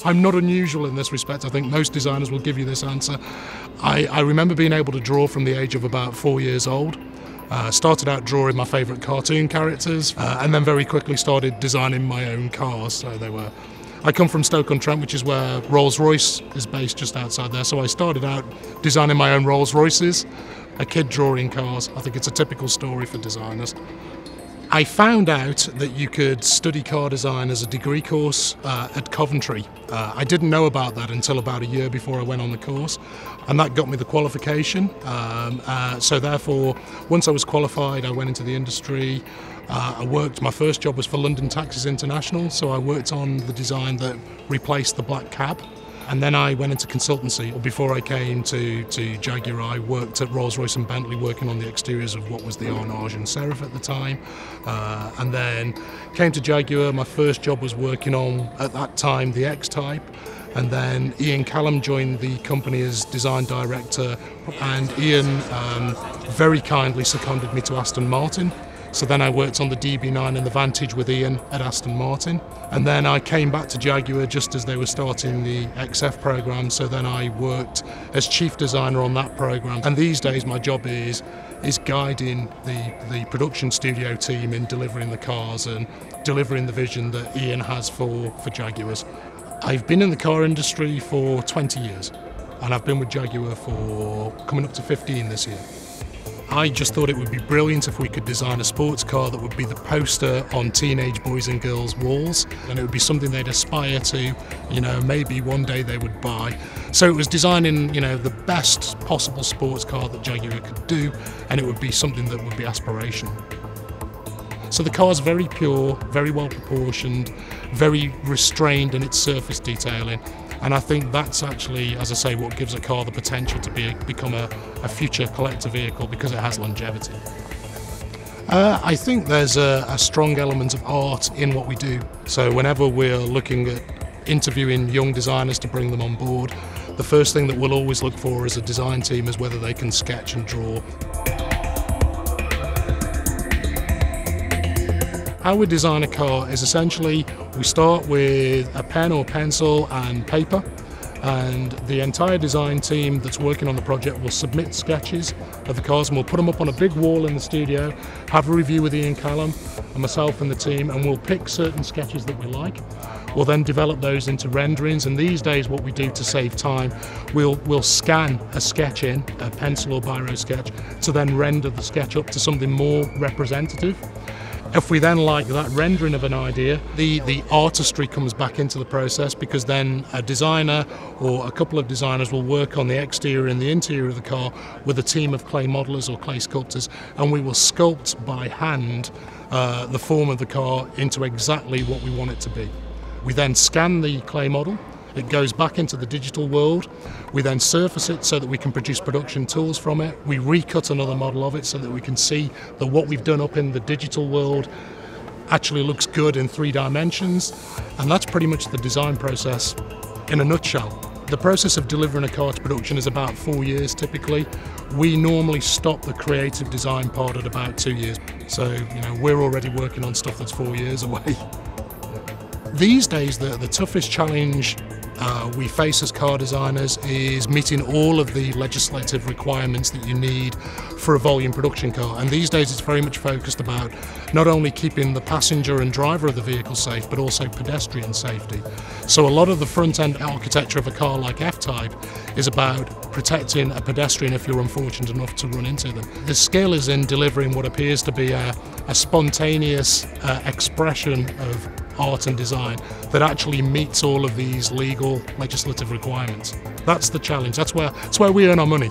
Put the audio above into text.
I'm not unusual in this respect. I think most designers will give you this answer. I remember being able to draw from the age of about 4 years old. Started out drawing my favourite cartoon characters and then very quickly started designing my own cars. So I come from Stoke-on-Trent, which is where Rolls-Royce is based, just outside there. So I started out designing my own Rolls-Royces, a kid drawing cars. I think it's a typical story for designers. I found out that you could study car design as a degree course at Coventry. I didn't know about that until about a year before I went on the course, and that got me the qualification. So therefore, once I was qualified, I went into the industry. My first job was for London Taxis International, so I worked on the design that replaced the black cab. And then I went into consultancy. Before I came to Jaguar, I worked at Rolls-Royce and Bentley working on the exteriors of what was the Arnage and Seraph at the time. And then came to Jaguar. My first job was working on, at that time, the X-Type. And then Ian Callum joined the company as design director. And Ian very kindly seconded me to Aston Martin. So then I worked on the DB9 and the Vantage with Ian at Aston Martin. And then I came back to Jaguar just as they were starting the XF program. So then I worked as chief designer on that program. And these days my job is guiding the production studio team in delivering the cars and delivering the vision that Ian has for Jaguars. I've been in the car industry for 20 years and I've been with Jaguar for coming up to 15 this year. I just thought it would be brilliant if we could design a sports car that would be the poster on teenage boys and girls' walls, and it would be something they'd aspire to, maybe one day they would buy. So it was designing, the best possible sports car that Jaguar could do, and it would be something that would be aspirational. So the car's very pure, very well proportioned, very restrained in its surface detailing. And I think that's actually, as I say, what gives a car the potential to become a future collector vehicle because it has longevity. I think there's a strong element of art in what we do. So whenever we're looking at interviewing young designers to bring them on board, the first thing that we'll always look for as a design team is whether they can sketch and draw. How we design a car is essentially we start with a pen or pencil and paper, and the entire design team that's working on the project will submit sketches of the cars and we'll put them up on a big wall in the studio, have a review with Ian Callum and myself and the team, and we'll pick certain sketches that we like. We'll then develop those into renderings, and these days what we do to save time, we'll scan a sketch in, a pencil or biro sketch, to then render the sketch up to something more representative. If we then like that rendering of an idea, the artistry comes back into the process, because then a designer or a couple of designers will work on the exterior and the interior of the car with a team of clay modelers or clay sculptors, and we will sculpt by hand the form of the car into exactly what we want it to be. We then scan the clay model. It goes back into the digital world. We then surface it so that we can produce production tools from it. We recut another model of it so that we can see that what we've done up in the digital world actually looks good in 3 dimensions. And that's pretty much the design process in a nutshell. The process of delivering a car to production is about 4 years typically. We normally stop the creative design part at about 2 years. So, we're already working on stuff that's 4 years away. These days, the toughest challenge we face as car designers is meeting all of the legislative requirements that you need for a volume production car. And these days it's very much focused about not only keeping the passenger and driver of the vehicle safe, but also pedestrian safety. So a lot of the front-end architecture of a car like F-Type is about protecting a pedestrian if you're unfortunate enough to run into them. The skill is in delivering what appears to be a spontaneous expression of art and design that actually meets all of these legal legislative requirements. That's the challenge. That's where we earn our money.